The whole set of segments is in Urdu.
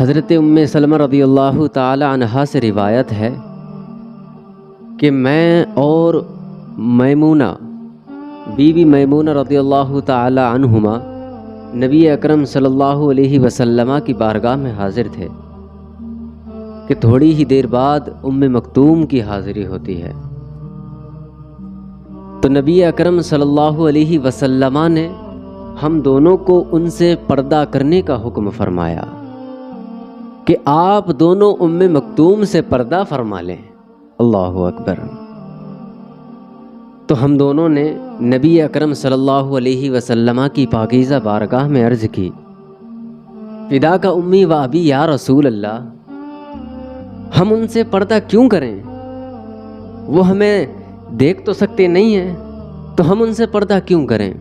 حضرت سلمہ رضی اللہ تعالی عنہا سے روایت ہے کہ میں اور میمونہ بی بی میمونہ رضی اللہ تعالی عنہما نبی اکرم صلی اللہ علیہ وسلم کی بارگاہ میں حاضر تھے کہ تھوڑی ہی دیر بعد مکتوم کی حاضری ہوتی ہے۔ تو نبی اکرم صلی اللہ علیہ وسلم نے ہم دونوں کو ان سے پردہ کرنے کا حکم فرمایا کہ آپ دونوں مکتوم سے پردہ فرما لیں۔ اللہ اکبر۔ تو ہم دونوں نے نبی اکرم صلی اللہ علیہ وسلم کی پاکیزہ بارگاہ میں عرض کی، فداک امی و ابی یا رسول اللہ، ہم ان سے پردہ کیوں کریں؟ وہ ہمیں دیکھ تو سکتے نہیں ہیں، تو ہم ان سے پردہ کیوں کریں؟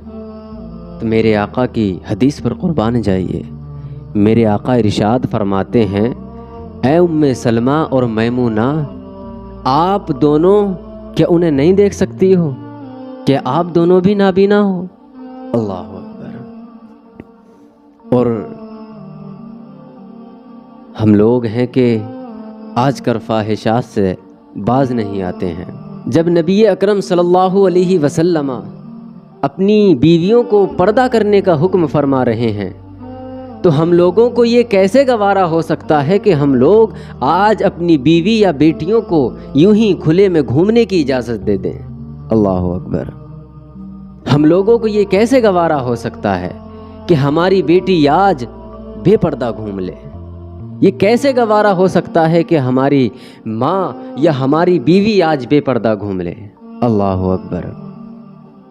تو میرے آقا کی حدیث پر قربان جائیے، میرے آقا ارشاد فرماتے ہیں، اے سلمہ اور میمونہ، آپ دونوں کیا انہیں نہیں دیکھ سکتی ہو؟ کیا آپ دونوں بھی نابینا ہو؟ اللہ اکبر۔ اور ہم لوگ ہیں کہ آج کل فاحشات سے باز نہیں آتے ہیں۔ جب نبی اکرم صلی اللہ علیہ وسلم اپنی بیویوں کو پردہ کرنے کا حکم فرما رہے ہیں تو ہم لوگوں کو یہ کیسے گوارا ہو سکتا ہے کہ ہم لوگ آج اپنی بیوی یا بیٹیوں کو یوں ہی کھلے میں گھومنے کی اجازت دے دیں؟ اللہ اکبر۔ ہم لوگوں کو یہ کیسے گوارا ہو سکتا ہے کہ ہماری بیٹی آج بے پردہ گھوم لے؟ یہ کیسے گوارا ہو سکتا ہے کہ ہماری ماں یا ہماری بیوی آج بے پردہ گھوم لے؟ اللہ اکبر۔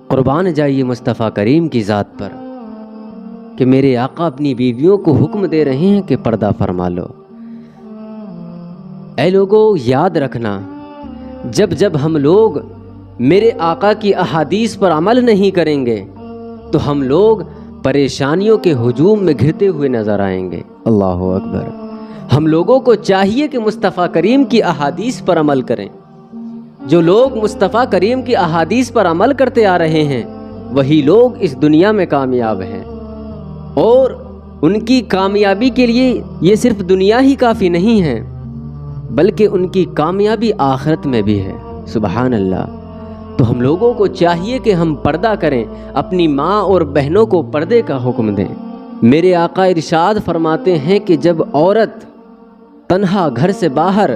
قربان جائیے مصطفیٰ کریم کی ذات پر کہ میرے آقا اپنی بیویوں کو حکم دے رہے ہیں کہ پردہ فرما لو۔ اے لوگو، یاد رکھنا، جب ہم لوگ میرے آقا کی احادیث پر عمل نہیں کریں گے تو ہم لوگ پریشانیوں کے ہجوم میں گھرتے ہوئے نظر آئیں گے۔ اللہ اکبر۔ ہم لوگوں کو چاہیے کہ مصطفیٰ کریم کی احادیث پر عمل کریں۔ جو لوگ مصطفیٰ کریم کی احادیث پر عمل کرتے آ رہے ہیں وہی لوگ اس دنیا میں کامیاب ہیں، اور ان کی کامیابی کے لیے یہ صرف دنیا ہی کافی نہیں ہے بلکہ ان کی کامیابی آخرت میں بھی ہے۔ سبحان اللہ۔ تو ہم لوگوں کو چاہیے کہ ہم پردہ کریں، اپنی ماں اور بہنوں کو پردے کا حکم دیں۔ میرے آقا ارشاد فرماتے ہیں کہ جب عورت تنہا گھر سے باہر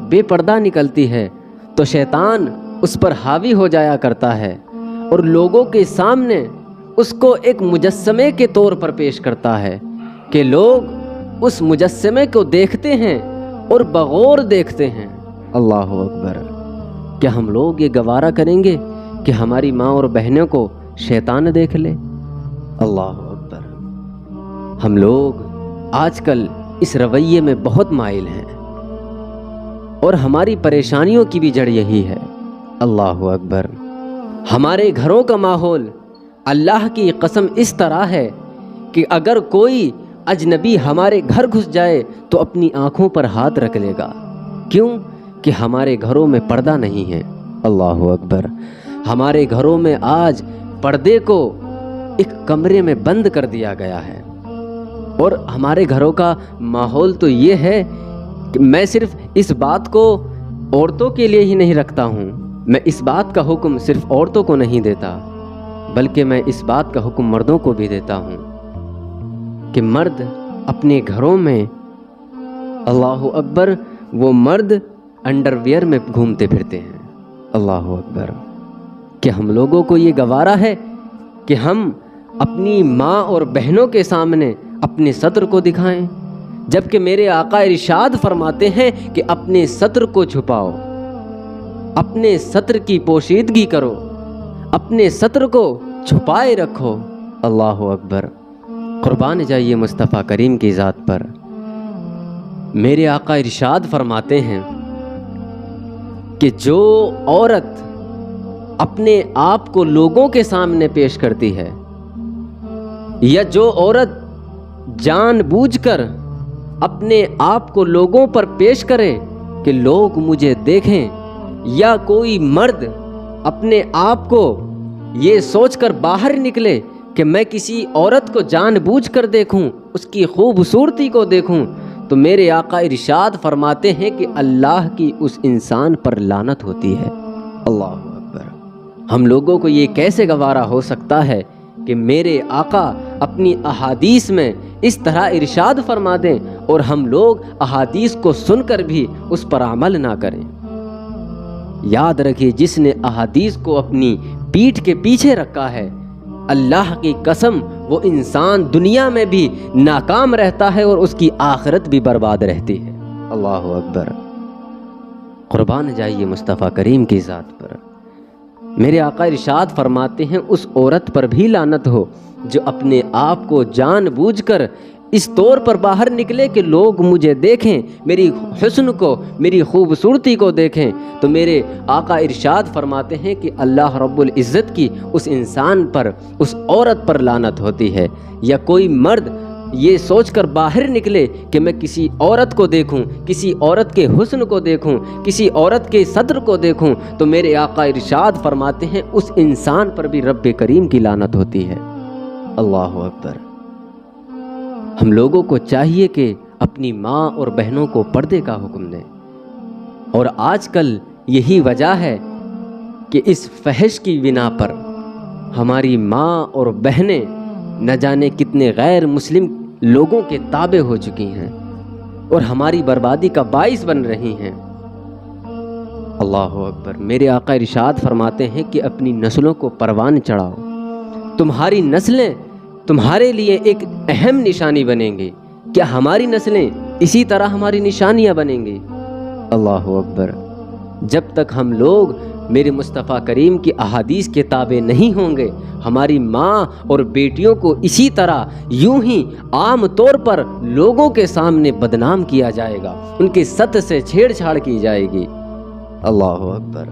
بے پردہ نکلتی ہے تو شیطان اس پر حاوی ہو جایا کرتا ہے اور لوگوں کے سامنے اس کو ایک مجسمے کے طور پر پیش کرتا ہے کہ لوگ اس مجسمے کو دیکھتے ہیں اور بغور دیکھتے ہیں۔ اللہ اکبر۔ کیا ہم لوگ یہ گوارا کریں گے کہ ہماری ماں اور بہنوں کو شیطان دیکھ لے؟ اللہ اکبر۔ ہم لوگ آج کل اس رویے میں بہت مائل ہیں اور ہماری پریشانیوں کی بھی جڑ یہی ہے۔ اللہ اکبر۔ ہمارے گھروں کا ماحول اللہ کی قسم اس طرح ہے کہ اگر کوئی اجنبی ہمارے گھر گھس جائے تو اپنی آنکھوں پر ہاتھ رکھ لے گا۔ کیوں؟ کہ ہمارے گھروں میں پردہ نہیں ہے۔ اللہ اکبر۔ ہمارے گھروں میں آج پردے کو ایک کمرے میں بند کر دیا گیا ہے، اور ہمارے گھروں کا ماحول تو یہ ہے کہ میں صرف اس بات کو عورتوں کے لیے ہی نہیں رکھتا ہوں، میں اس بات کا حکم صرف عورتوں کو نہیں دیتا بلکہ میں اس بات کا حکم مردوں کو بھی دیتا ہوں کہ مرد اپنے گھروں میں، اللہ اکبر، وہ مرد انڈر ویئر میں گھومتے پھرتے ہیں۔ اللہ اکبر۔ کہ ہم لوگوں کو یہ گوارا ہے کہ ہم اپنی ماں اور بہنوں کے سامنے اپنے ستر کو دکھائیں، جبکہ میرے آقا ارشاد فرماتے ہیں کہ اپنے ستر کو چھپاؤ، اپنے ستر کی پوشیدگی کرو، اپنے ستر کو چھپائے رکھو۔ اللہ اکبر۔ قربان جائیے مصطفیٰ کریم کی ذات پر۔ میرے آقا ارشاد فرماتے ہیں کہ جو عورت اپنے آپ کو لوگوں کے سامنے پیش کرتی ہے، یا جو عورت جان بوجھ کر اپنے آپ کو لوگوں پر پیش کرے کہ لوگ مجھے دیکھیں، یا کوئی مرد اپنے آپ کو یہ سوچ کر باہر نکلے کہ میں کسی عورت کو جان بوجھ کر دیکھوں، اس کی خوبصورتی کو دیکھوں، تو میرے آقا ارشاد فرماتے ہیں کہ اللہ کی اس انسان پر لعنت ہوتی ہے۔ اللہ اکبر۔ ہم لوگوں کو یہ کیسے گوارا ہو سکتا ہے کہ میرے آقا اپنی احادیث میں اس طرح ارشاد فرما دیں اور ہم لوگ احادیث کو سن کر بھی اس پر عمل نہ کریں۔ یاد رکھیے، جس نے احادیث کو اپنی پیٹھ کے پیچھے رکھا ہے، اللہ کی قسم وہ انسان دنیا میں بھی ناکام رہتا ہے اور اس کی آخرت بھی برباد رہتی ہے۔ اللہ اکبر۔ قربان جائیے مصطفیٰ کریم کی ذات پر۔ میرے آقا ارشاد فرماتے ہیں اس عورت پر بھی لعنت ہو جو اپنے آپ کو جان بوجھ کر اس طور پر باہر نکلے کہ لوگ مجھے دیکھیں، میری حسن کو، میری خوبصورتی کو دیکھیں۔ تو میرے آقا ارشاد فرماتے ہیں کہ اللہ رب العزت کی اس انسان پر، اس عورت پر لعنت ہوتی ہے۔ یا کوئی مرد یہ سوچ کر باہر نکلے کہ میں کسی عورت کو دیکھوں، کسی عورت کے حسن کو دیکھوں، کسی عورت کے صدر کو دیکھوں، تو میرے آقا ارشاد فرماتے ہیں اس انسان پر بھی رب کریم کی لعنت ہوتی ہے۔ اللہ اکبر۔ ہم لوگوں کو چاہیے کہ اپنی ماں اور بہنوں کو پردے کا حکم دیں، اور آج کل یہی وجہ ہے کہ اس فحش کی بنا پر ہماری ماں اور بہنیں نہ جانے کتنے غیر مسلم لوگوں کے تابع ہو چکی ہیں اور ہماری بربادی کا باعث بن رہی ہیں۔ اللہ اکبر۔ میرے آقا ارشاد فرماتے ہیں کہ اپنی نسلوں کو پروان چڑھاؤ، تمہاری نسلیں تمہارے لیے ایک اہم نشانی بنیں گی۔ کیا ہماری نسلیں اسی طرح ہماری نشانیاں بنیں گی؟ اللہ اکبر۔ جب تک ہم لوگ میرے مصطفیٰ کریم کی احادیث کے تابع نہیں ہوں گے، ہماری ماں اور بیٹیوں کو اسی طرح یوں ہی عام طور پر لوگوں کے سامنے بدنام کیا جائے گا، ان کے سطح سے چھیڑ چھاڑ کی جائے گی۔ اللہ اکبر۔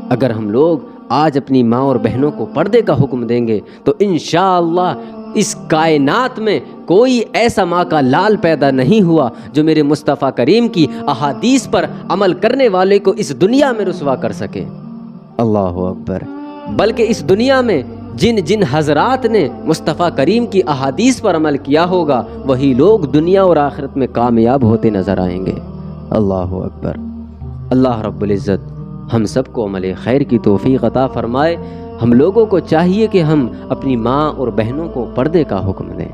اگر ہم لوگ آج اپنی ماں اور بہنوں کو پردے کا حکم دیں گے تو انشاءاللہ اس کائنات میں کوئی ایسا ماں کا لال پیدا نہیں ہوا جو میرے مصطفیٰ کریم کی احادیث پر عمل کرنے والے کو اس دنیا میں رسوا کر سکے۔ اللہ اکبر۔ بلکہ اس دنیا میں جن حضرات نے مصطفیٰ کریم کی احادیث پر عمل کیا ہوگا وہی لوگ دنیا اور آخرت میں کامیاب ہوتے نظر آئیں گے۔ اللہ اکبر۔ اللہ رب العزت ہم سب کو عمل خیر کی توفیق عطا فرمائے۔ ہم لوگوں کو چاہیے کہ ہم اپنی ماں اور بہنوں کو پردے کا حکم دیں۔